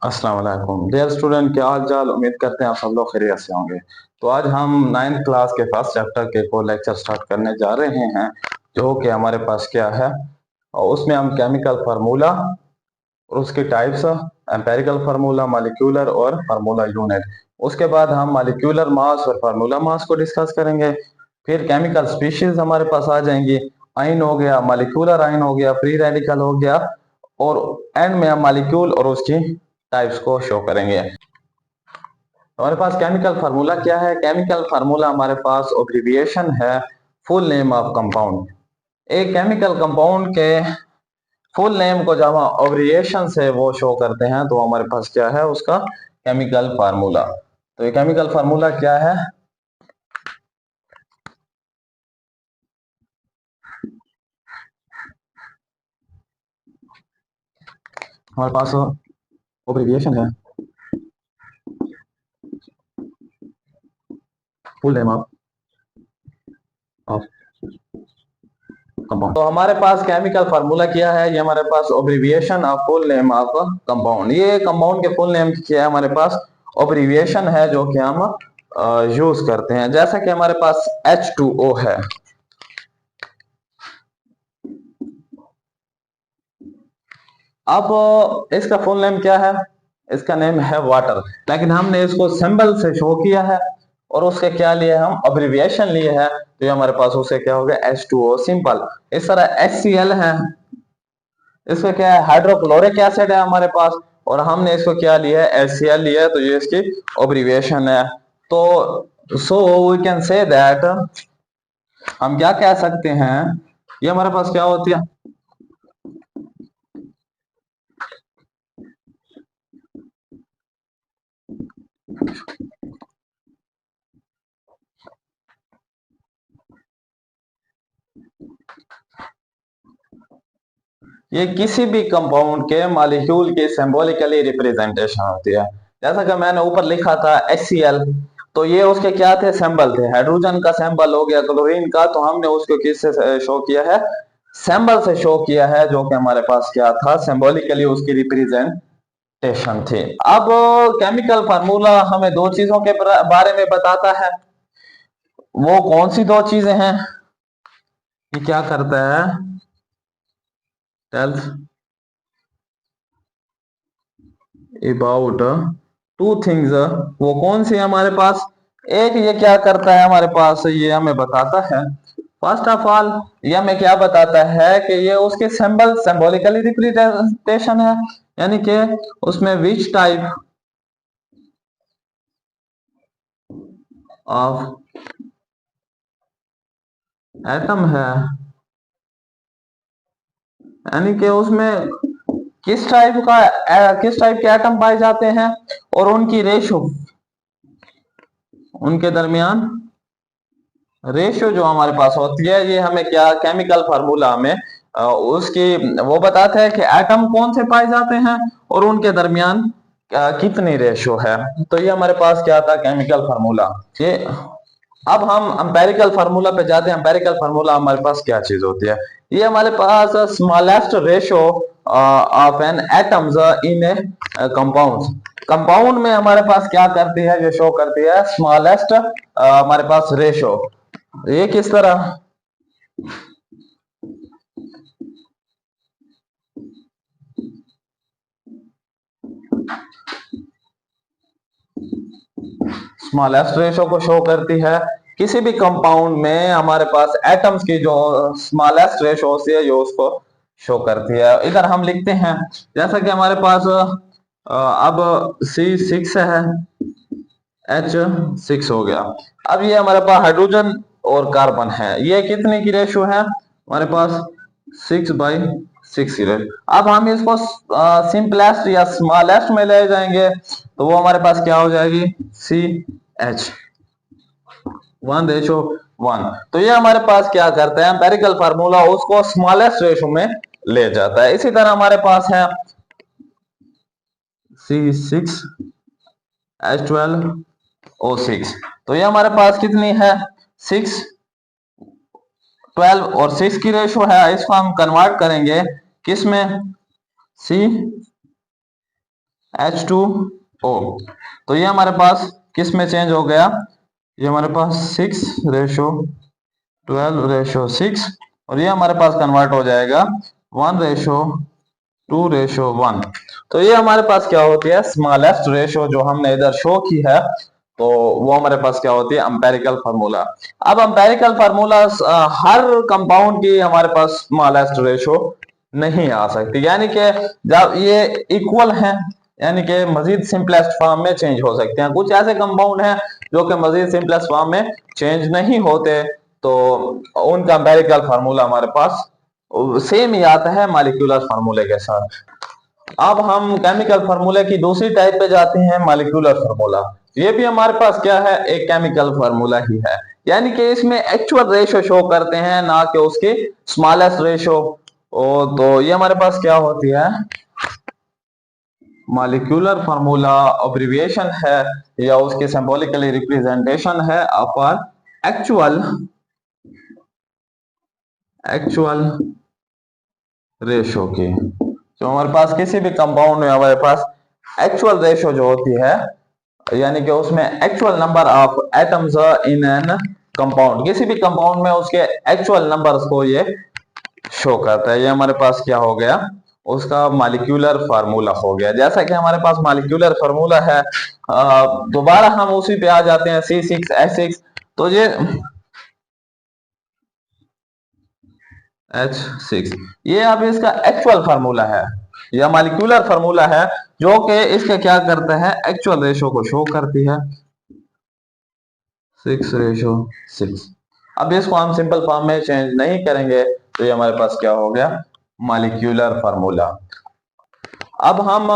अस्सलाम वालेकुम dear student, क्या हाल चाल। उम्मीद करते हैं आप सब लोग खैरियत से होंगे। तो आज हम 9th क्लास के फर्स्ट चैप्टर के को लेक्चर स्टार्ट करने जा रहे हैं, जो कि हमारे पास क्या है। और उसमें हम केमिकल फार्मूला और उसके टाइप्स, एम्पेरिकल फार्मूला, मॉलिक्यूलर और फार्मूला यूनिट। उसके बाद हम मॉलिक्यूलर मास और फार्मूला मास को डिस्कस करेंगे। फिर केमिकल स्पीशीज हमारे पास आ जाएंगी। आइन हो गया, मॉलिक्यूलर आइन हो गया, फ्री रेडिकल हो गया, और एंड में हम मॉलिक्यूल और उसकी टाइप्स को शो करेंगे। हमारे पास केमिकल फार्मूला क्या है। केमिकल फार्मूला हमारे पास एब्रिविएशन है फुल नेम ऑफ कंपाउंड। एक केमिकल कंपाउंड के फुल नेम को जब हम एब्रिविएशन से वो शो करते हैं तो हमारे पास क्या है, उसका केमिकल फार्मूला। तो ये केमिकल फार्मूला क्या है। हमारे पास एब्रिविएशन है फुल नेम ऑफ कंपाउंड। तो हमारे पास केमिकल फार्मूला क्या है, ये हमारे पास abbreviation of full name of compound. ये कंपाउंड के फुल नेम क्या है, हमारे पास एब्रिविएशन है जो कि हम यूज करते हैं। जैसा कि हमारे पास H2O है। अब इसका फुल नेम क्या है, इसका नेम है वाटर, लेकिन हमने इसको सिंबल से शो किया है और उसके क्या लिए हम अब्रिविएशन लिए है, तो ये हमारे पास उसे क्या हो गया H2O सिंपल। इस तरह HCl है, इसका क्या है हाइड्रोक्लोरिक एसिड है हमारे पास, और हमने इसको क्या लिया है HCl लिया है, तो ये इसकी अब्रिविएशन है। तो so we can say that, हम क्या कह सकते हैं, ये हमारे पास क्या होती है, ये किसी भी कंपाउंड के मॉलिक्यूल की सिंबॉलिकली रिप्रेजेंटेशन होती है। जैसा कि मैंने ऊपर लिखा था HCl, तो ये उसके क्या थे, सिंबल थे। हाइड्रोजन का सिंबल हो गया क्लोरीन का, तो हमने उसको किससे शो किया है, सिंबल से शो किया है, जो कि हमारे पास क्या था, सिंबॉलिकली उसकी रिप्रेजेंटेशन थी। अब केमिकल फार्मूला हमें दो चीजों के बारे में बताता है। वो कौन सी दो चीजें हैं, ये क्या करता है, टेल्स अबाउट टू थिंग्स। वो कौन सी है हमारे पास, एक ये क्या करता है हमारे पास, ये हमें बताता है फर्स्ट ऑफ ऑल, ये हमें क्या बताता है कि ये उसके सिंबल सिंबॉलिकली रिप्रेजेंटेशन है, यानी कि उसमें विच टाइप ऑफ एटम है, यानी कि उसमें किस टाइप के एटम पाए जाते हैं और उनकी रेशो, उनके दरमियान रेशियो जो हमारे पास होती है, ये हमें क्या केमिकल फार्मूला हमें उसकी वो बताता है कि एटम कौन से पाए जाते हैं और उनके दरमियान कितनी रेशियो है। तो ये हमारे पास क्या था, केमिकल फार्मूला। ये अब हम एम्पेरिकल फार्मूला पे जाते हैं। एम्पेरिकल फार्मूला हमारे पास क्या चीज होती है, ये हमारे पास smallest ratio of an atoms in a compound. Compound में हमारे पास क्या करती है, ये शो करती है स्मॉलेस्ट हमारे पास रेशियो। ये किस तरह, स्मॉलेस्ट रेशो को शो करती है किसी भी कंपाउंड में हमारे पास एटम्स की जो स्मॉलेस्ट रेशो होती है, जो उसको शो करती है। इधर हम लिखते हैं, जैसा कि हमारे पास अब C6 है, H6 हो गया। अब ये हमारे पास हाइड्रोजन और कार्बन है, ये कितने की रेशो है हमारे पास, 6/6 की रेशो। अब हम इसको सिंपलेस्ट या स्मॉलेस्ट में ले जाएंगे, तो वो हमारे पास क्या हो जाएगी, CH 1:1। तो ये हमारे पास क्या करता है, एम्पेरिकल फार्मूला उसको स्मॉलेस्ट रेशो में ले जाता है। इसी तरह हमारे पास है C6H12O6, तो ये हमारे पास कितनी है, 6 12 और 6 की रेशो है। इसको हम कन्वर्ट करेंगे किस में, C H2O। तो ये हमारे पास किस में चेंज हो गया, ये हमारे पास 6:12:6, और ये हमारे पास कन्वर्ट हो जाएगा 1:2:1। तो ये हमारे पास क्या होती है, स्मॉलेस्ट रेशो जो हमने इधर शो की है, तो वो हमारे पास क्या होती है, एम्पेरिकल फार्मूला। अब एम्पेरिकल फार्मूला हर कंपाउंड की हमारे पास स्मॉलेस्ट रेशो नहीं आ सकती, यानी कि जब ये इक्वल हैं, यानी कि मजीद सिंपलेस्ट फॉर्म में चेंज हो सकते हैं। कुछ ऐसे कंपाउंड हैं जो कि मजीद सिंपलेस्ट फॉर्म में चेंज नहीं होते, तो उनका एम्पेरिकल फार्मूला हमारे पास सेम ही आता है मॉलिक्यूलर फार्मूले के साथ। अब हम केमिकल फार्मूले की दूसरी टाइप पे जाते हैं, मॉलिक्यूलर फार्मूला। ये भी हमारे पास क्या है, एक केमिकल फार्मूला ही है, यानी कि इसमें एक्चुअल रेशो शो करते हैं, ना कि उसकी स्मॉलेस्ट रेशो। तो ये हमारे पास क्या होती है, मॉलिक्यूलर फार्मूला अब्रिविएशन है या उसकी सिंबॉलिकली रिप्रेजेंटेशन है अपर एक्चुअल रेशो की। तो हमारे पास किसी भी कंपाउंड में हमारे पास एक्चुअल रेशो जो होती है, यानी कि उसमें actual number of atoms in an compound, किसी भी कंपाउंड में उसके एक्चुअल नंबर्स को ये शो करता है। ये हमारे पास क्या हो गया, उसका मॉलिक्यूलर फार्मूला हो गया। जैसा कि हमारे पास मॉलिक्यूलर फार्मूला है, दोबारा हम उसी पे आ जाते हैं, C6H6। तो ये H6 ये अब इसका एक्चुअल फार्मूला है या मॉलिक्यूलर फार्मूला है, जो कि इसके क्या करता है, एक्चुअल रेशो को शो करती है, 6:6। अब इसको हम सिंपल फॉर्म में चेंज नहीं करेंगे, तो ये हमारे पास क्या हो गया, मॉलिक्यूलर फार्मूला। अब हम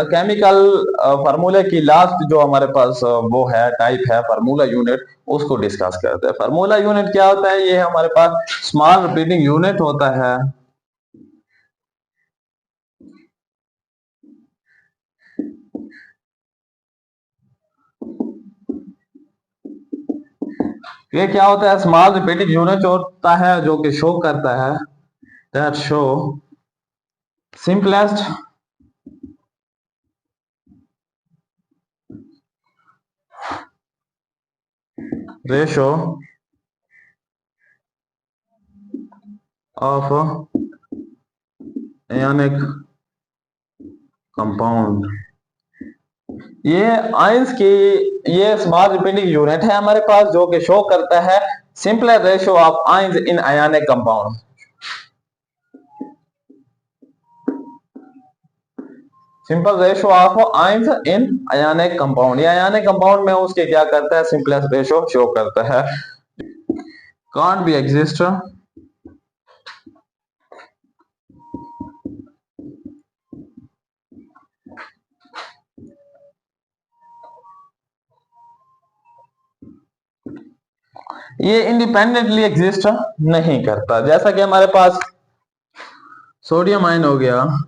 केमिकल फार्मूले की लास्ट जो हमारे पास वो है टाइप है फार्मूला यूनिट, उसको डिस्कस करते हैं। फार्मूला यूनिट क्या होता है, ये हमारे पास स्मॉल रिपीटिंग यूनिट होता है। ये क्या होता है, स्मॉल रिपीटिंग यूनिट होता है जो कि शो करता है, that show simplest ratio of ionic compound. ये आयंस की ये स्मॉल रिपीटिंग यूनिट है हमारे पास, जो कि शो करता है simpler ratio of ions in ionic compound. Simple ratio of ions in ionic compound, ये आयनिक कंपाउंड में उसके क्या करता है, सिंपलेस्ट रेशो शो करता है। कांट बी एग्जिस्ट ये इंडिपेंडेंटली एग्जिस्ट नहीं करता। जैसा कि हमारे पास सोडियम आयन हो गया,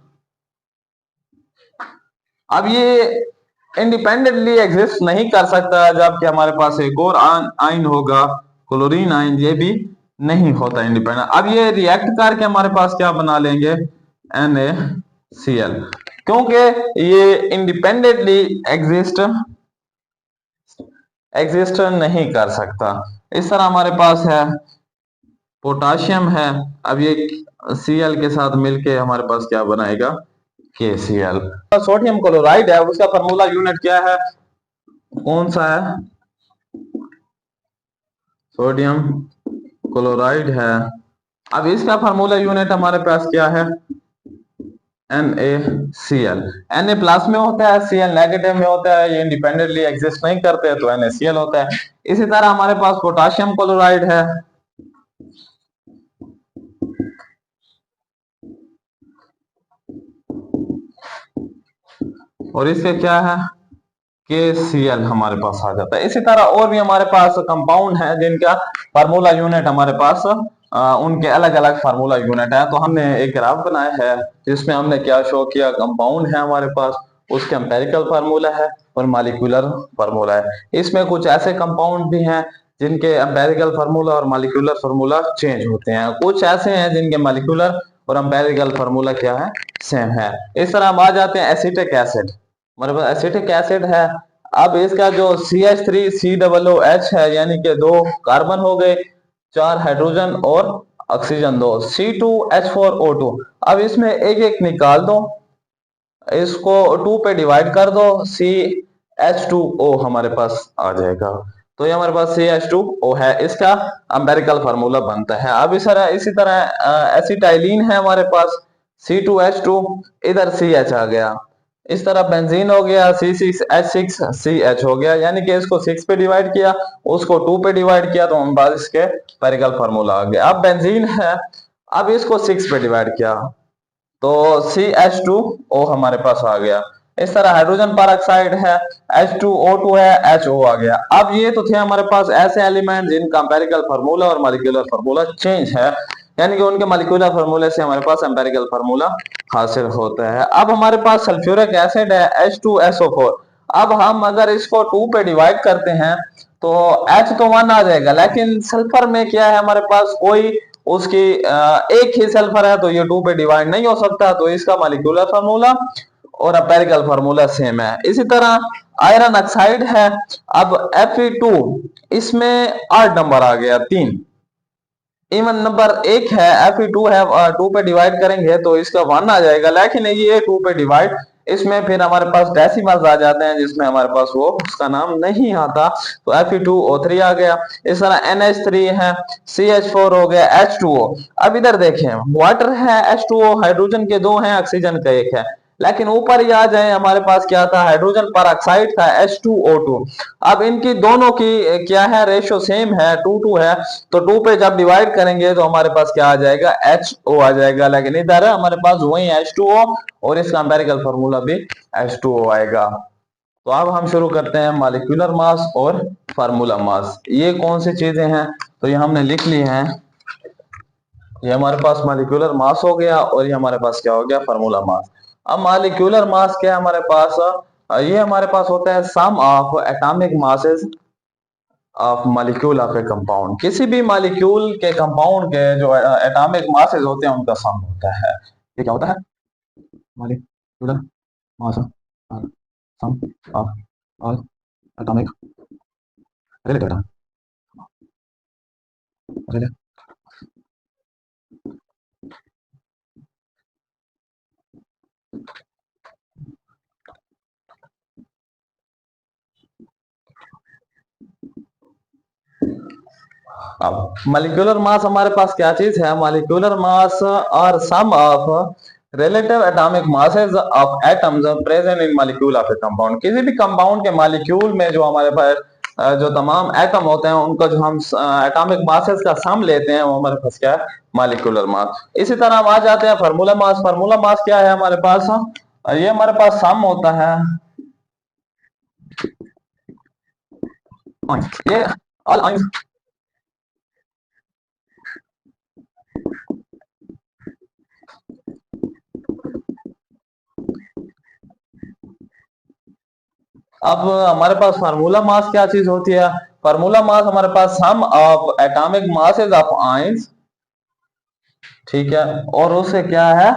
अब ये इंडिपेंडेंटली एग्जिस्ट नहीं कर सकता, जबकि हमारे पास एक और आयन होगा क्लोरीन आयन, ये भी नहीं होता इंडिपेंडेंट। अब ये रिएक्ट करके हमारे पास क्या बना लेंगे, NaCl, क्योंकि ये इंडिपेंडेंटली एग्जिस्ट नहीं कर सकता। इस तरह हमारे पास है पोटाशियम है, अब ये Cl के साथ मिलके हमारे पास क्या बनाएगा, KCl। सोडियम क्लोराइड है, उसका फार्मूला यूनिट क्या है, कौन सा है, सोडियम क्लोराइड है। अब इसका फार्मूला यूनिट हमारे पास क्या है, NaCl। Na प्लस में होता है, Cl नेगेटिव में होता है, ये इंडिपेंडेंटली एग्जिस्ट नहीं करते, तो NaCl होता है। इसी तरह हमारे पास पोटाशियम क्लोराइड है, और इसके क्या है, KCl हमारे पास आ जाता है। इसी तरह और भी हमारे पास कंपाउंड है जिनका फार्मूला यूनिट हमारे पास उनके अलग अलग फार्मूला यूनिट है। तो हमने एक ग्राफ बनाया है जिसमें हमने क्या शो किया, कंपाउंड है हमारे पास, उसके एम्पेरिकल फार्मूला है और मॉलिक्यूलर फार्मूला है। इसमें कुछ ऐसे कंपाउंड भी हैं जिनके एम्पेरिकल फार्मूला और मॉलिक्यूलर फार्मूला चेंज होते हैं, कुछ ऐसे हैं जिनके मॉलिक्यूलर और एम्पेरिकल फार्मूला क्या है, सेम है। इस तरह हम आ जाते हैं एसिटिक एसिड। हमारे पास एसिटिक एसिड है। अब इसका जो CH3COOH है, यानी कि दो कार्बन हो गए, चार हाइड्रोजन और ऑक्सीजन दो, C2H4O2। अब इसमें एक एक निकाल दो, इसको 2 पे डिवाइड कर दो, CH2O हमारे पास आ जाएगा। तो ये हमारे पास CH2O है, इसका एम्पिरिकल फार्मूला बनता है। अब इसी तरह एसिटाइलिन है हमारे पास, C2H2, इधर CH आ गया। इस तरह बेंजीन हो गया, C6H6CH हो गया, यानी कि इसको 6 पे डिवाइड किया, उसको 2 पे डिवाइड किया, तो हम बाद इसके एम्पिरिकल फार्मूला आ गया। अब बेंजीन है, अब इसको 6 पे डिवाइड किया, तो CH2O हमारे पास आ गया। इस तरह हाइड्रोजन पर ऑक्साइड है, H2O2 है, HO आ गया। अब ये तो थे हमारे पास ऐसे एलिमेंट जिनका एम्पिरिकल फार्मूला और मॉलिक्यूलर फार्मूला चेंज है, यानी कि उनके मॉलिक्यूलर फार्मूले से हमारे पास एम्पिरिकल फार्मूला हासिल होता है। अब हमारे पास सल्फ्यूरिक एसिड है, H2SO4। अब हम अगर इसको 2 पे डिवाइड करते हैं तो H तो 1 आ जाएगा, लेकिन सल्फर में क्या है हमारे पास, कोई उसकी एक ही सल्फर है, तो ये 2 पे डिवाइड नहीं हो सकता, तो इसका मॉलिक्यूलर फार्मूला और एम्पिरिकल फार्मूला सेम है। इसी तरह आयरन ऑक्साइड है, अब Fe2, इसमें 8 नंबर आ गया, 3। इवन नंबर एक है, Fe2 है, 2 पे डिवाइड करेंगे तो इसका 1 आ जाएगा, लेकिन ये 2 पे डिवाइड, इसमें फिर हमारे पास डेसिमल्स आ जाते हैं, जिसमें हमारे पास वो उसका नाम नहीं आता, तो Fe2O3 आ गया। इस तरह NH3 है, CH4 हो गया, H2O। अब इधर देखें, वाटर है, H2O, हाइड्रोजन के दो हैं, ऑक्सीजन का एक है, लेकिन ऊपर ही आ जाए, हमारे पास क्या था, हाइड्रोजन पर ऑक्साइड था, H2O2। अब इनकी दोनों की क्या है, रेशो सेम है, 2:2 है, तो 2 पे जब डिवाइड करेंगे तो हमारे पास क्या आ जाएगा, HO आ जाएगा, लेकिन इधर हमारे पास वही H2O, और इसका एम्पिरिकल फार्मूला भी H2O आएगा। तो अब हम शुरू करते हैं मॉलिक्यूलर मास और फार्मूला मास। ये कौन सी चीजें हैं, तो ये हमने लिख ली हैं। ये हमारे पास मॉलिक्यूलर मास हो गया, और ये हमारे पास क्या हो गया, फार्मूला मास। अब मॉलिक्यूलर मास क्या है हमारे पास, ये हमारे पास होता है sum of atomic masses of molecule of a compound. किसी भी मॉलिक्यूल के कंपाउंड के जो एटॉमिक मासेस होते हैं उनका सम होता है। ये क्या होता है, molecular mass sum of all atomic related. अब मॉलिक्यूलर मास हमारे पास क्या चीज है, मॉलिक्यूलर मास और sum of relative atomic masses of atoms present in molecule of a compound. किसी भी कंपाउंड के मॉलिक्यूल में जो हमारे पास जो तमाम एटम होते हैं उनका जो हम एटॉमिक मासेस का सम लेते हैं, वो हमारे पास क्या है, मॉलिक्यूलर मास। इसी तरह हम आ जाते हैं फार्मूला मास। फार्मूला मास क्या है हमारे पास, ये हमारे पास सम होता है, ये ऑल अब हमारे पास फार्मूला मास क्या चीज होती है, फार्मूला मास हमारे पास sum of atomic masses of ions, ठीक है, और उससे क्या है,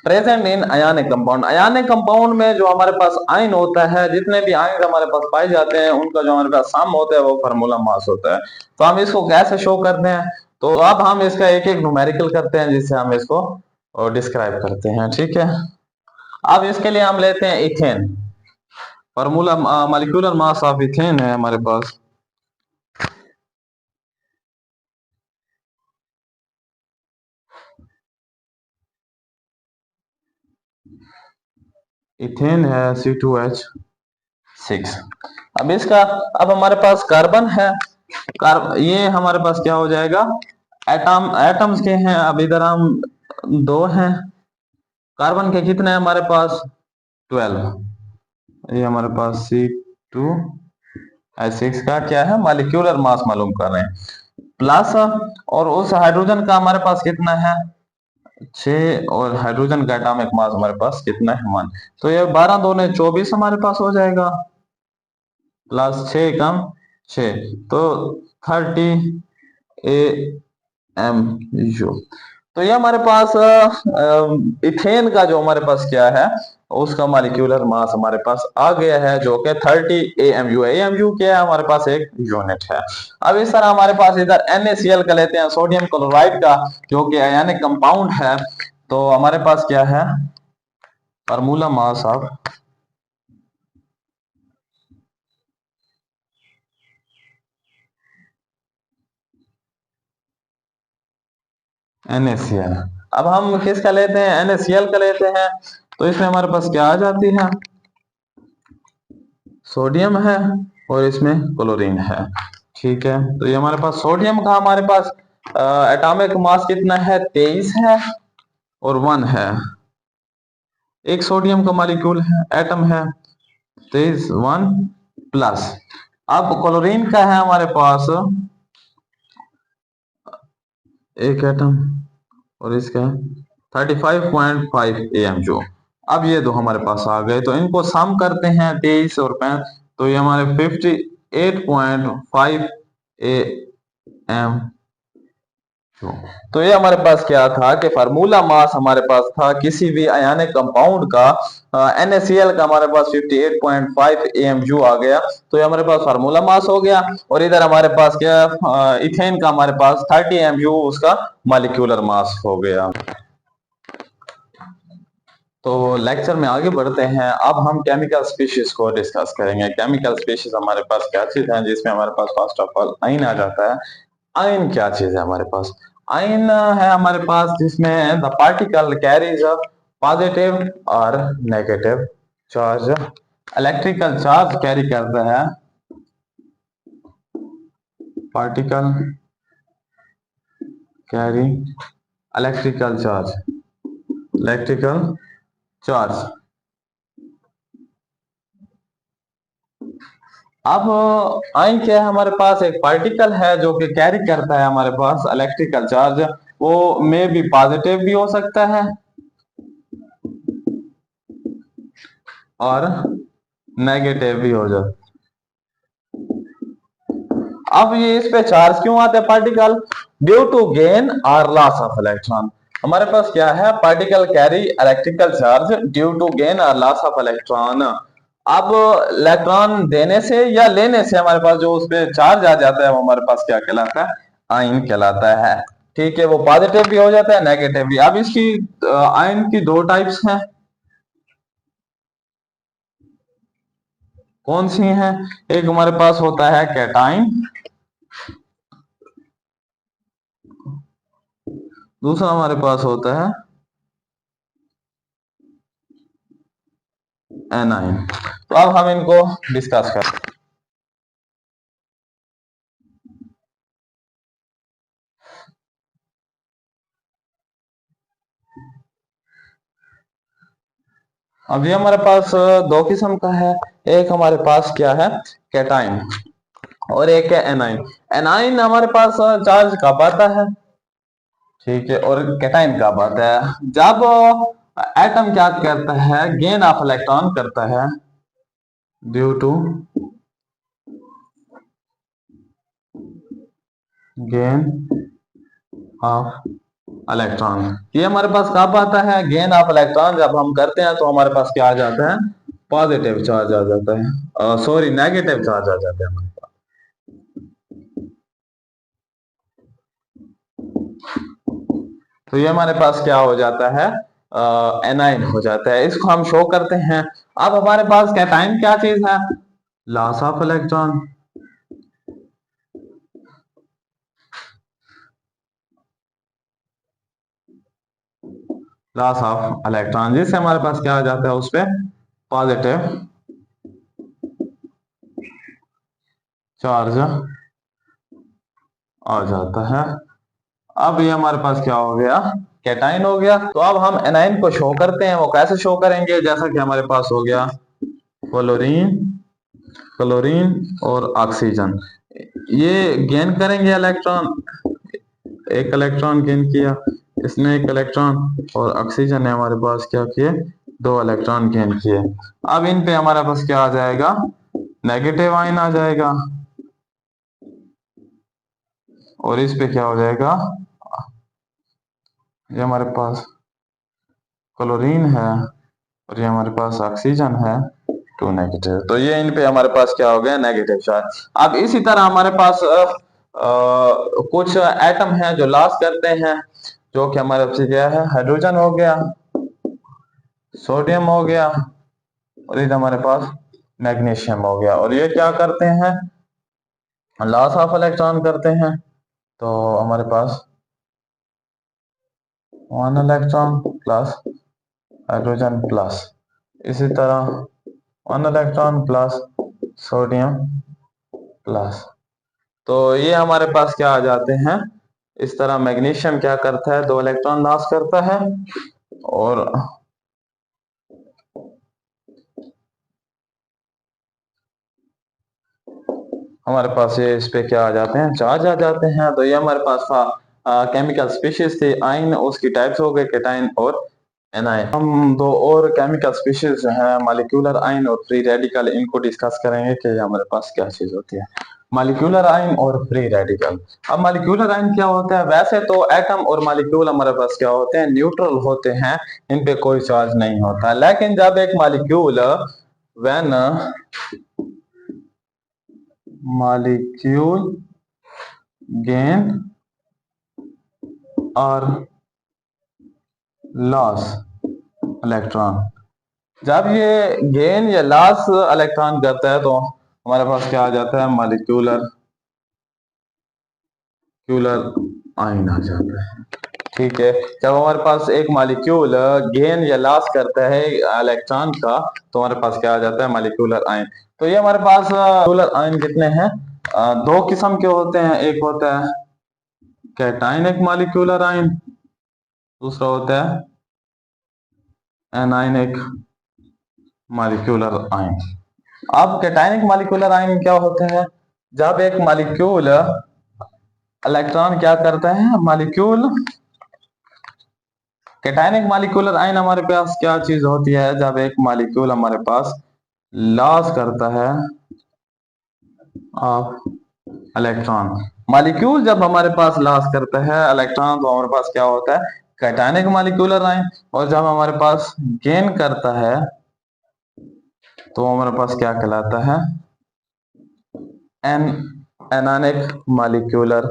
present in ionic compound. Ionic compound में जो हमारे पास आयन होता है, जितने भी आयन हमारे पास पाए जाते हैं, उनका जो हमारे पास सम होता है वो फार्मूला मास होता है। तो हम इसको कैसे शो करते हैं, तो अब हम इसका एक एक न्यूमेरिकल करते हैं, जिससे हम इसको डिस्क्राइब करते हैं, ठीक है। अब इसके लिए हम लेते हैं ethane. Formula molecular mass of ethane है हमारे पास, इथेन है C2H6। अब इसका, अब हमारे पास कार्बन है, ये हमारे पास क्या हो जाएगा, एटम्स के हैं। अब इधर हम दो हैं, कार्बन के कितने हैं हमारे पास, 12। ये हमारे पास C2H6 का क्या है, मॉलिक्यूलर मास मालूम कर रहे हैं, प्लस, और उस हाइड्रोजन का हमारे पास कितना है, 6, और हाइड्रोजन का एटॉमिक मास हमारे पास कितना है, 1। तो ये 12 दूने 24 हमारे पास हो जाएगा, प्लस 6 कम 6, तो 30 AM U। तो ये हमारे पास इथेन का जो हमारे पास क्या है, उसका मॉलिक्यूलर मास हमारे पास आ गया है, जो कि 30 AMU है। AMU क्या है, हमारे पास एक यूनिट है। अब इस तरह हमारे पास इधर NaCl का लेते हैं, सोडियम क्लोराइड का, जो कि आयनिक कंपाउंड है। तो हमारे पास क्या है, फार्मूला मास ऑफ NaCl। अब हम किसका लेते हैं, NaCl का लेते हैं। तो इसमें हमारे पास क्या आ जाती है, सोडियम है और इसमें क्लोरीन है। ठीक है, तो ये हमारे पास सोडियम का हमारे पास एटॉमिक मास कितना है, 23 है और 1 है। एक सोडियम का मॉलिक्यूल है, एटम है 23, 1 प्लस। अब क्लोरीन का है हमारे पास एक एटम और इसका 35.5 AMU। अब ये दो हमारे पास आ गए, तो इनको सम करते हैं 23 और 5, तो ये हमारे 58.5 AM। तो ये हमारे पास क्या था कि फार्मूला मास हमारे पास था किसी भी आयनिक कंपाउंड का, NaCl का हमारे पास 58.5 AMU आ गया। तो ये हमारे पास फार्मूला मास हो गया। और इधर हमारे पास क्या, इथेन का हमारे पास 30 AMU उसका मॉलिक्यूलर मास हो गया। तो लेक्चर में आगे बढ़ते हैं। अब हम केमिकल स्पीशीज को डिस्कस करेंगे। केमिकल स्पीशीज हमारे पास क्या चीज है, जिसमें हमारे पास फर्स्ट ऑफ ऑल आइन आ जाता है। आयन क्या चीज है हमारे पास, आयन है हमारे पास जिसमें the particle carries a positive और negative charge. Electrical charge carry करता है particle carry electrical charge, electrical charge. अब आयन क्या है, हमारे पास एक पार्टिकल है जो कि कैरी करता है हमारे पास इलेक्ट्रिकल चार्ज। वो में भी पॉजिटिव भी हो सकता है और नेगेटिव भी हो जाता है। अब ये इस पे चार्ज क्यों आते हैं पार्टिकल, ड्यू टू गेन और लॉस ऑफ इलेक्ट्रॉन। हमारे पास क्या है, particle carry electrical charge due to gain और लॉस ऑफ इलेक्ट्रॉन। अब इलेक्ट्रॉन देने से या लेने से हमारे पास जो उस पे चार्ज आ जाता है, वो हमारे पास क्या कहलाता है, आयन कहलाता है। ठीक है, वो पॉजिटिव भी हो जाता है, नेगेटिव भी। अब इसकी आयन की दो टाइप्स हैं, कौन सी हैं, एक हमारे पास होता है कैटाइन, दूसरा हमारे पास होता है एनाइन। तो अब हम इनको डिस्कस करते हैं। अब ये हमारे पास दो किस्म का है। एक हमारे पास क्या है, कैटाइन, और एक है एनाइन। एनाइन हमारे पास चार्ज कब आता है, ठीक है, और कैटाइन कब आता है, जब एटम क्या करता है, गेन ऑफ इलेक्ट्रॉन करता है due to gain of electron. ये हमारे पास कब आता है, गेन ऑफ इलेक्ट्रॉन जब हम करते हैं, तो हमारे पास क्या आ जाता है, पॉजिटिव चार्ज आ जाता है, सॉरी नेगेटिव चार्ज आ जाता है हमारे पास। तो ये हमारे पास क्या हो जाता है, एनाइन हो जाता है। इसको हम शो करते हैं। अब हमारे पास कैटाइन क्या चीज है, loss of electron, loss of electron, जिससे हमारे पास क्या आ जाता है, उस पर पॉजिटिव चार्ज आ जाता है। अब ये हमारे पास क्या हो गया, कैटाइन हो गया। तो अब हम एनाइन को शो करते हैं। वो कैसे शो करेंगे, जैसा कि हमारे पास हो गया क्लोरीन, क्लोरीन और ऑक्सीजन, ये गेन करेंगे इलेक्ट्रॉन, एक इलेक्ट्रॉन गेन किया, इसने एक इलेक्ट्रॉन, और ऑक्सीजन ने हमारे पास क्या किए, दो इलेक्ट्रॉन गेन किए। अब इन पे हमारे पास क्या आ जाएगा, नेगेटिव आयन आ जाएगा, और इस पे क्या हो जाएगा, ये हमारे पास क्लोरीन है और ये हमारे पास ऑक्सीजन है, टू नेगेटिव। तो ये इन पे हमारे पास क्या हो गया, नेगेटिव चार्ज। अब इसी तरह हमारे पास कुछ एटम हैं जो लॉस करते हैं, जो कि हमारे पास क्या है, हाइड्रोजन हो गया, सोडियम हो गया और इधर हमारे पास मैग्नीशियम हो गया। और ये क्या करते हैं, लॉस ऑफ इलेक्ट्रॉन करते हैं। तो हमारे पास 1 इलेक्ट्रॉन प्लस हाइड्रोजन प्लस, इसी तरह 1 इलेक्ट्रॉन प्लस सोडियम प्लस। तो ये हमारे पास क्या आ जाते हैं, इस तरह मैग्नीशियम क्या करता है, 2 इलेक्ट्रॉन लॉस करता है और हमारे पास ये इस पे क्या आ जाते हैं, चार्ज आ जाते हैं। तो ये हमारे पास था केमिकल स्पीशीज थी आइन, उसकी टाइप्स हो गए कैटाइन और एनाइन। हम दो और केमिकल स्पीशीज हैं, मॉलिक्यूलर आइन और फ्री रेडिकल, इनको डिस्कस करेंगे कि हमारे पास क्या चीज होती है, मॉलिक्यूलर आइन और फ्री रेडिकल। अब मॉलिक्यूलर आइन क्या होता है, वैसे तो एटम और मॉलिक्यूल हमारे पास क्या होते हैं, न्यूट्रल होते हैं, इन पे कोई चार्ज नहीं होता। लेकिन जब एक मॉलिक्यूल व्हेन molecule gain और लॉस इलेक्ट्रॉन, जब ये गेन या लॉस इलेक्ट्रॉन करता है तो हमारे पास क्या आ जाता है, मॉलिक्यूलर आइन आ जाता है। ठीक है, जब हमारे पास एक मॉलिक्यूल गेन या लॉस करता है इलेक्ट्रॉन का, तो हमारे पास क्या आ जाता है, मॉलिक्यूलर आइन। तो ये हमारे पास मॉलिक्यूलर आइन कितने हैं, दो किस्म के होते हैं, एक होता है कैटाइनिक मॉलिक्यूलर आइन, दूसरा होता है एनाइनिक मॉलिक्यूलर आइन। अब कैटाइनिक मॉलिक्यूलर आइन क्या होते हैं, जब एक मॉलिक्यूल इलेक्ट्रॉन क्या करता है, मॉलिक्यूल कैटाइनिक मॉलिक्यूलर आयन हमारे पास क्या चीज होती है, जब एक मॉलिक्यूल हमारे पास लॉस करता है ऑफ इलेक्ट्रॉन। मॉलिक्यूल जब हमारे पास लॉस करता है इलेक्ट्रॉन, तो हमारे पास क्या होता है, कैटाइनिक मॉलिक्यूलर आयन। और जब हमारे पास गेन करता है तो हमारे पास क्या कहलाता है, एन एनानिक मॉलिक्यूलर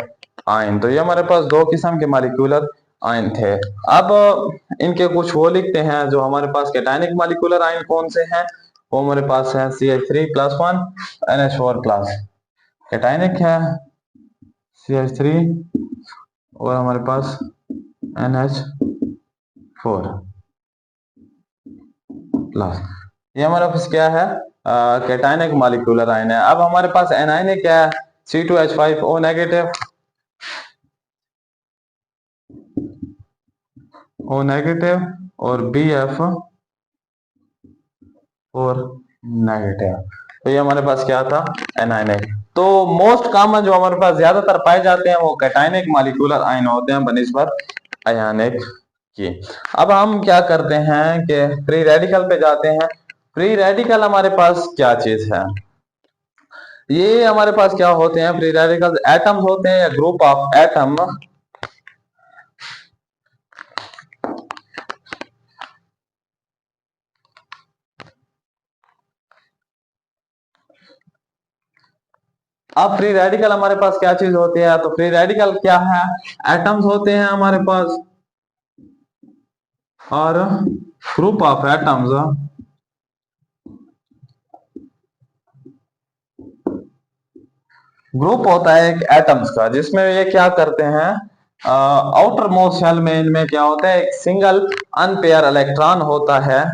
आयन। तो ये हमारे पास दो किस्म के मॉलिक्यूलर आयन थे। अब इनके कुछ वो लिखते हैं, जो हमारे पास कैटाइनिक मॉलिक्यूलर आयन कौन से हैं, वो हमारे पास है CH3+1 NH4 प्लस, कैटाइनिक है CH3 और हमारे पास NH4 प्लस। ये हमारे पास क्या है, कैटाइनिक मॉलिक्यूलर आयन है। अब हमारे पास एनाइनिक क्या है, C2H5O नेगेटिव, O नेगेटिव और BF और नेगेटिव। तो ये हमारे पास क्या था, एनाइनिक। तो मोस्ट कॉमन जो हमारे पास ज्यादातर पाए जाते हैं वो कैटाइनिक मॉलिक्यूलर आयन होते हैं बनिस्बत आयनिक की। अब हम क्या करते हैं कि फ्री रेडिकल पे जाते हैं। फ्री रेडिकल हमारे पास क्या चीज है, ये हमारे पास क्या होते हैं, फ्री रेडिकल एटम्स होते हैं या ग्रुप ऑफ एटम, अब फ्री रेडिकल हमारे पास क्या चीज होती है, तो फ्री रेडिकल क्या है, एटम्स होते हैं हमारे पास और ग्रुप ऑफ एटम्स, ग्रुप होता है एक एटम्स का, जिसमें ये क्या करते हैं, आउटर मोस्ट शेल में इनमें क्या होता है, एक सिंगल अनपेयर इलेक्ट्रॉन होता है,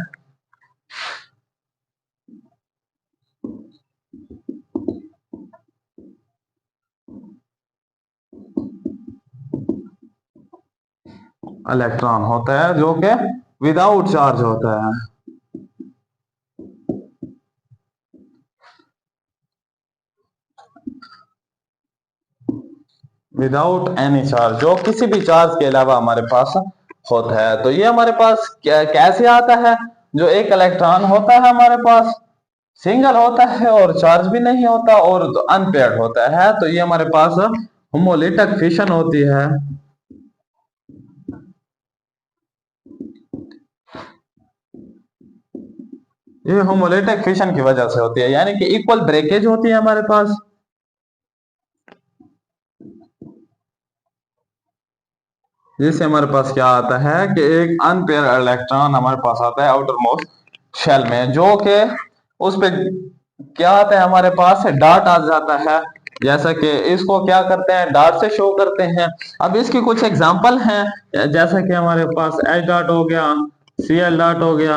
इलेक्ट्रॉन होता है जो कि विदाउट चार्ज होता है, विदाउट एनी चार्ज, जो किसी भी चार्ज के अलावा हमारे पास होता है। तो ये हमारे पास कैसे आता है, जो एक इलेक्ट्रॉन होता है हमारे पास सिंगल होता है और चार्ज भी नहीं होता और अनपेयर्ड होता है, तो ये हमारे पास होमोलिटिक फिशन होती है, ये होमोलेटिक फिशन की वजह से होती है, यानी कि इक्वल ब्रेकेज होती है हमारे पास। जिससे हमारे पास क्या आता है कि एक अनपेयर इलेक्ट्रॉन हमारे पास आता है आउटर मोस्ट शेल में, जो कि उस पे क्या आता है हमारे पास डार्ट आ जाता है। जैसा कि इसको क्या करते हैं, डार्ट से शो करते हैं। अब इसकी कुछ एग्जांपल हैं, जैसा कि हमारे पास एच डार्ट हो गया, सी एल डार्ट हो गया,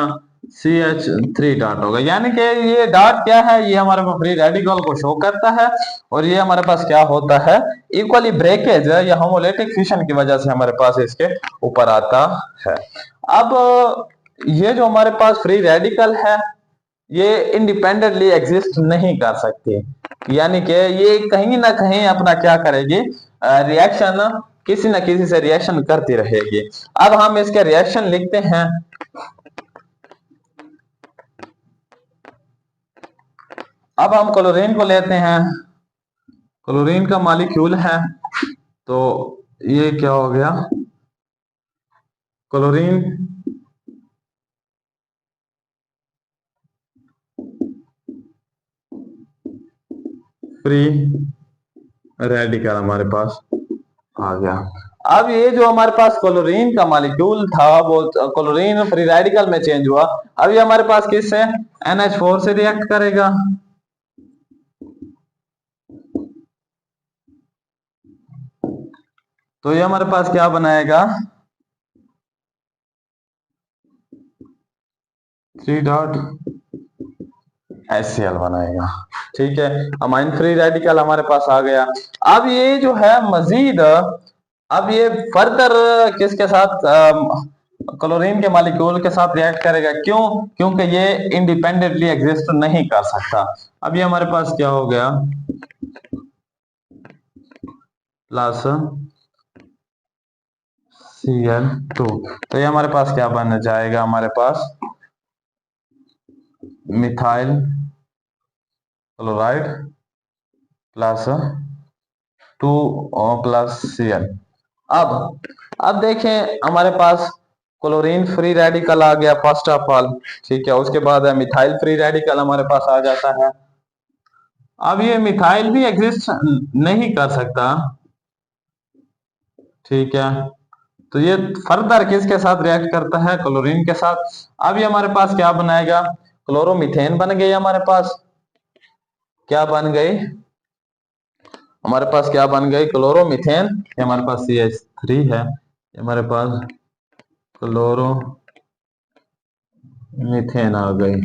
CH3 डार्ट होगा। यानी कि ये डार्ट क्या है, ये हमारे पास फ्री रेडिकल को शो करता है, और ये हमारे पास क्या होता है, इक्वली ब्रेकेज या होमोलेटिक फिशन की वजह से हमारे पास इसके ऊपर आता है। अब ये जो हमारे पास फ्री रेडिकल है, ये इंडिपेंडेंटली एग्जिस्ट नहीं कर सकती, यानी कि ये कहीं ना कहीं अपना क्या करेगी, रिएक्शन किसी ना किसी से रिएक्शन करती रहेगी। अब हम इसके रिएक्शन लिखते हैं। अब हम क्लोरीन को लेते हैं। क्लोरीन का मॉलिक्यूल है, तो ये क्या हो गया, क्लोरीन फ्री रेडिकल हमारे पास आ गया। अब ये जो हमारे पास क्लोरीन का मॉलिक्यूल था वो क्लोरीन फ्री रेडिकल में चेंज हुआ। अब ये हमारे पास किससे, NH4 से रिएक्ट करेगा। तो ये हमारे पास क्या बनाएगा, 3 डॉट HCl बनाएगा। ठीक है, अमाइन फ्री रेडिकल हमारे पास आ गया। अब ये जो है मजीद, अब ये फर्दर किसके साथ, क्लोरीन के मॉलिक्यूल के साथ रिएक्ट करेगा। क्यों, क्योंकि ये इंडिपेंडेंटली एग्जिस्ट नहीं कर सकता। अब ये हमारे पास क्या हो गया, प्लस Cl2। तो ये हमारे पास क्या बन जाएगा, हमारे पास methyl chloride plus 2 plus Cl। अब देखें हमारे पास क्लोरीन फ्री रेडिकल आ गया फर्स्ट ऑफ ऑल। ठीक है, उसके बाद है मिथाइल फ्री रेडिकल हमारे पास आ जाता है। अब ये मिथाइल भी एग्जिस्ट नहीं कर सकता। ठीक है, तो ये फर्दर किसके साथ रिएक्ट करता है, क्लोरीन के साथ। अब ये हमारे पास क्या बनाएगा, क्लोरोमीथेन बन गई हमारे पास। क्या बन गई, हमारे पास क्या बन गई, क्लोरोमीथेन। ये हमारे पास CH3 है, ये हमारे पास क्लोरो मीथेन आ गई,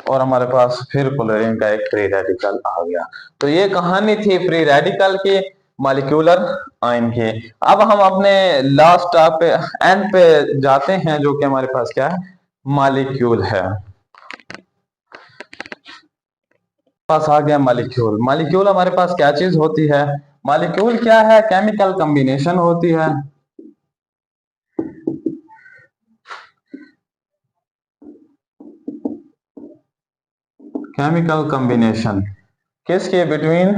और हमारे पास फिर क्लोरीन का एक फ्री रेडिकल आ गया। तो ये कहानी थी फ्री रेडिकल की, मॉलिक्यूलर आयन की। अब हम अपने लास्ट पे एंड पे जाते हैं, जो कि हमारे पास क्या है, मॉलिक्यूल है। पास आ गया मॉलिक्यूल। मॉलिक्यूल हमारे पास क्या चीज होती है, मॉलिक्यूल क्या है, केमिकल कॉम्बिनेशन होती है। केमिकल कॉम्बिनेशन किसके, बिटवीन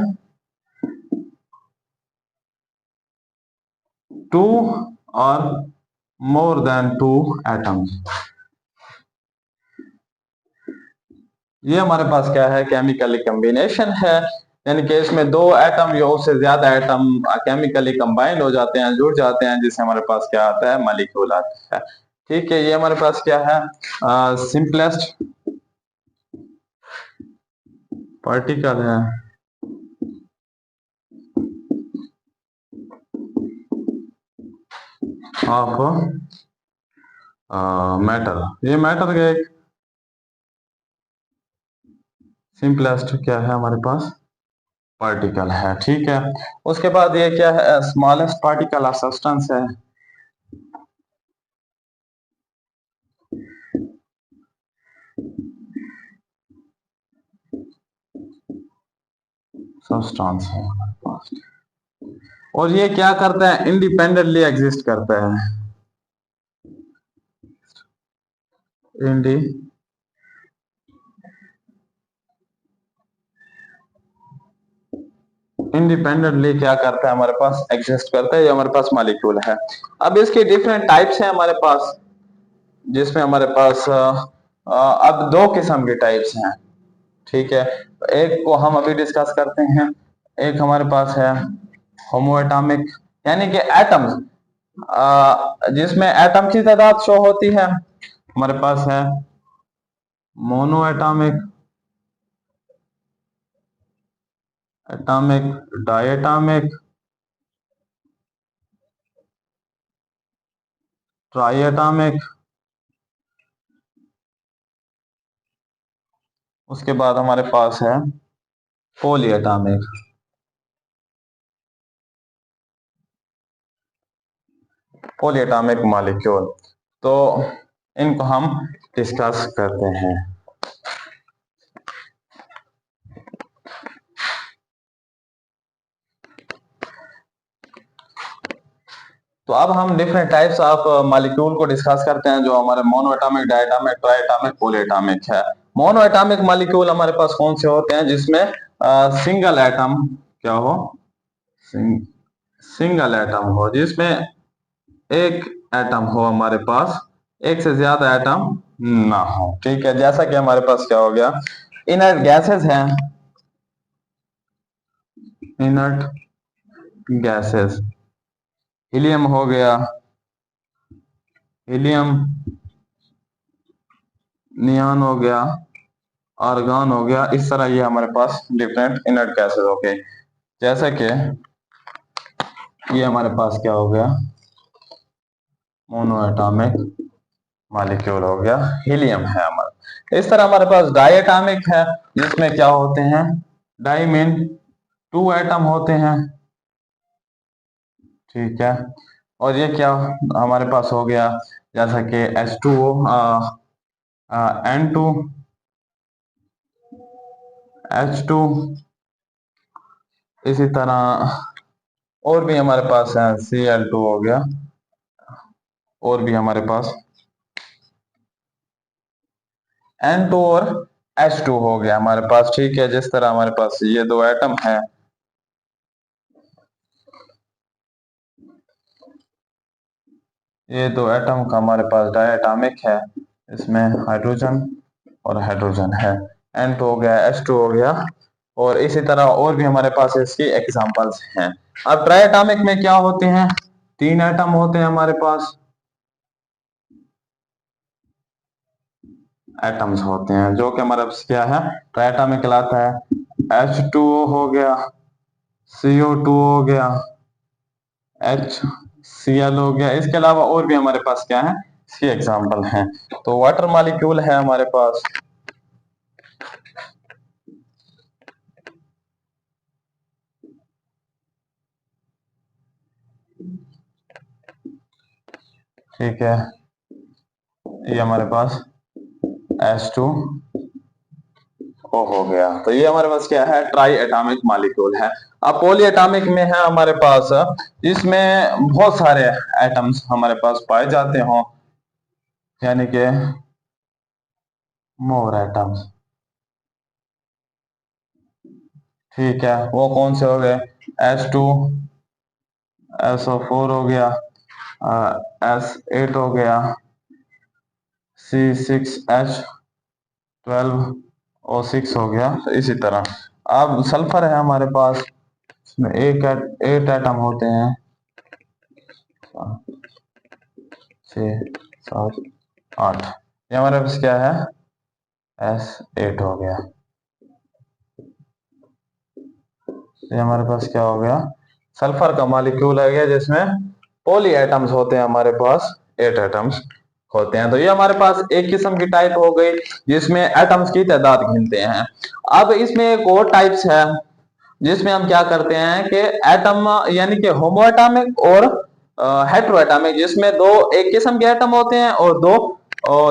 2 और मोर देन 2 एटम्स। ये हमारे पास क्या है, केमिकली कॉम्बिनेशन है, यानी कि इसमें 2 एटम या उससे ज्यादा एटम केमिकली कंबाइंड हो जाते हैं, जुड़ जाते हैं, जिससे हमारे पास क्या आता है, मॉलिक्यूल आता है। ठीक है, ये हमारे पास क्या है, सिंपलेस्ट पार्टिकल है ऑफ मैटर। ये मैटर का एक सिंपलेस्ट क्या है हमारे पास, पार्टिकल है। ठीक है, उसके बाद ये क्या है, स्मॉलेस्ट पार्टिकल ऑफ सब्सटेंस है। सब्सटेंस है हमारे पास, और ये क्या करता है, इंडिपेंडेंटली एग्जिस्ट करता है। इंडी इंडिपेंडेंटली क्या करता है, हमारे पास एग्जिस्ट करता है। ये हमारे पास मॉलिक्यूल है। अब इसके डिफरेंट टाइप्स हैं हमारे पास, जिसमें हमारे पास अब दो किस्म के टाइप्स हैं, ठीक है। एक को हम अभी डिस्कस करते हैं। एक हमारे पास है होमो एटॉमिक, यानी कि एटम्स, जिसमें एटम की तादाद शो होती है। हमारे पास है mono atomic, atomic, diatomic, triatomic. उसके बाद हमारे पास है पॉलीएटॉमिक। पॉलीएटॉमिक मॉलिक्यूल, तो इनको हम डिस्कस करते हैं। तो अब हम डिफरेंट टाइप्स ऑफ मॉलिक्यूल को डिस्कस करते हैं, जो हमारे mono atomic, diatomic, triatomic, polyatomic है। मोनो एटॉमिक मॉलिक्यूल हमारे पास कौन से होते हैं? जिसमें सिंगल एटम क्या हो, सिंगल एटम हो, जिसमें एक एटम हो हमारे पास, एक से ज्यादा एटम ना हो, ठीक है। जैसा कि हमारे पास क्या हो गया, इनर्ट गैसेस हैं, इनर्ट गैसेस, हीलियम हो गया, हीलियम, नियॉन हो गया, आर्गन हो गया। इस तरह ये हमारे पास डिफरेंट इनर्ट गैसेस हो गए। जैसे कि ये हमारे पास क्या हो गया, मोनो एटॉमिक मॉलिक्यूल हो गया, हीलियम है हमारा। इस तरह हमारे पास डायटॉमिक है, जिसमें क्या होते हैं, डाई मीन टू एटम होते हैं, ठीक है। और ये क्या हमारे पास हो गया, जैसा कि H2O, N2, H2। इसी तरह और भी हमारे पास है, Cl2 हो गया, और भी हमारे पास N2 और H2 हो गया हमारे पास, ठीक है। जिस तरह हमारे पास ये दो एटम है, ये दो एटम का हमारे पास डायटॉमिक है, इसमें हाइड्रोजन और हाइड्रोजन है। N2 हो गया, H2 हो गया, और इसी तरह और भी हमारे पास इसकी एग्जांपल्स हैं। अब ट्राइएटॉमिक में क्या होते हैं, तीन एटम होते हैं हमारे पास, एटम्स होते हैं, जो कि हमारे पास क्या है, ट्राइएटॉमिक कहलाता है। H2O हो गया, CO2 हो गया, HCl हो गया। इसके अलावा और भी हमारे पास क्या है, इसके एग्जाम्पल हैं। तो वाटर मॉलिक्यूल है हमारे पास, ठीक है। ये हमारे पास H2O हो गया। तो ये हमारे पास क्या है, ट्राई एटॉमिक मॉलिक्यूल है। अब पॉली एटॉमिक में है हमारे पास, इसमें बहुत सारे एटम्स हमारे पास पाए जाते हों, यानी कि मोर एटम्स, ठीक है। वो कौन से हो गए, H2, SO4 हो गया, S8 हो गया, C6H12O6 हो गया। तो इसी तरह अब सल्फर है हमारे पास, इसमें एक एट एटम होते हैं, 6, 7, 8। ये हमारे पास क्या है, S8 हो गया। ये हमारे पास क्या हो गया, सल्फर का मॉलिक्यूल है गया, जिसमें पॉली एटम्स होते हैं हमारे पास, 8 एटम्स होते हैं। तो ये हमारे पास एक किस्म की टाइप हो गई, जिसमें एटम्स की तादाद गिनते हैं। अब इसमें एक और टाइप्स है, जिसमें हम क्या करते हैं कि एटम, यानी कि होमो एटॉमिक और हेटेरो एटॉमिक, जिसमें दो एक किस्म के एटम होते हैं और दो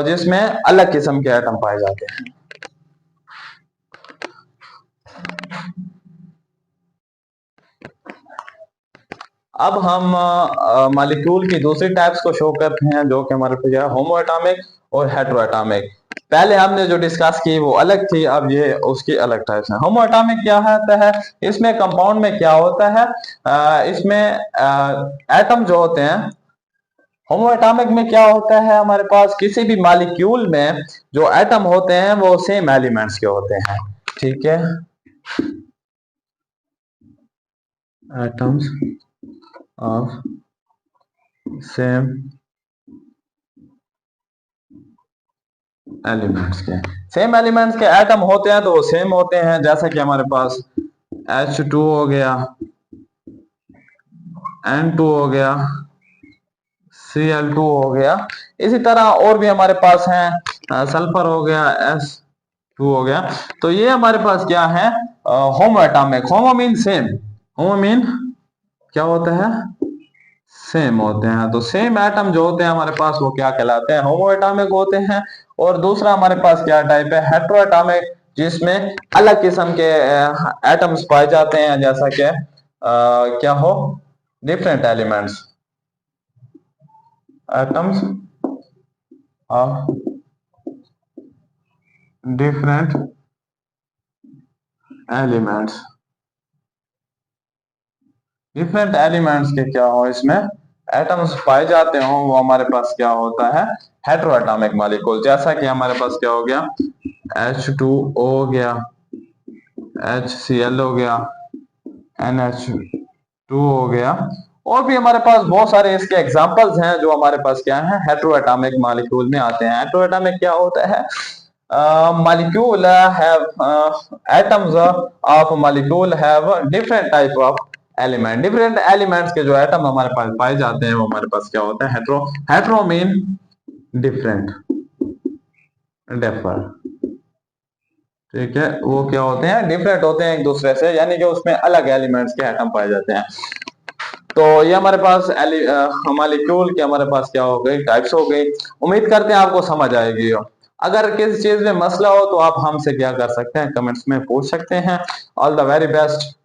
जिसमें अलग किस्म के एटम पाए जाते हैं। अब हम मॉलिक्यूल की दूसरी टाइप्स को शो करते हैं, जो कि हमारे पास है होमो एटॉमिक और हेटेरो एटॉमिक। पहले हमने जो डिस्कस की वो अलग थी, अब ये उसकी अलग टाइप्स है। होमो एटॉमिक क्या होता है, इसमें कंपाउंड में क्या होता है, इसमें एटम जो होते हैं, होमो एटॉमिक में क्या होता है, हमारे पास किसी भी मॉलिक्यूल में जो एटम होते हैं वो सेम एलिमेंट्स के होते हैं, ठीक है, एटम्स ऑफ सेम एलिमेंट्स के, सेम एलिमेंट्स के एटम होते हैं तो वो सेम होते हैं, जैसा कि हमारे पास H2 हो गया, N2 हो गया, Cl2 हो गया। इसी तरह और भी हमारे पास हैं, सल्फर हो गया, S2 हो गया। तो ये हमारे पास क्या है, होमो atomic. Homo mean same, homo mean क्या होता है, सेम होते हैं। तो सेम एटम जो होते हैं हमारे पास वो क्या कहलाते हैं, होमो एटॉमिक होते हैं। और दूसरा हमारे पास क्या टाइप है, हेट्रो एटॉमिक, जिसमें अलग किस्म के एटम्स पाए जाते हैं, जैसा कि क्या हो, different elements, atoms of different elements, different elements के क्या हो, इसमें एटम्स पाए जाते हो, वो हमारे पास क्या होता है, हेट्रो एटॉमिक मॉलिक्यूल। जैसा कि हमारे पास क्या हो गया, H2O हो गया, HCl हो गया, NH2 हो गया। और भी हमारे पास बहुत सारे इसके एग्जांपल्स हैं जो हमारे पास क्या है, हेट्रो एटॉमिक मॉलिक्यूल में आते हैं। हेट्रो एटॉमिक क्या होता है, molecule have atoms of molecule have different type of element, different elements के जो एटम हमारे पास पाए जाते हैं वो हमारे पास क्या होता है, hetero, hetero mean different, differ, ठीक है, वो क्या होते हैं, डिफरेंट होते हैं एक दूसरे से, यानी कि उसमें अलग एलिमेंट्स के एटम पाए जाते हैं। तो ये हमारे पास मॉलिक्यूल के हमारे पास क्या हो गई, टाइप्स हो गई। उम्मीद करते हैं आपको समझ आएगी। अगर किसी चीज में मसला हो तो आप हमसे क्या कर सकते हैं, कमेंट्स में पूछ सकते हैं। All the very best.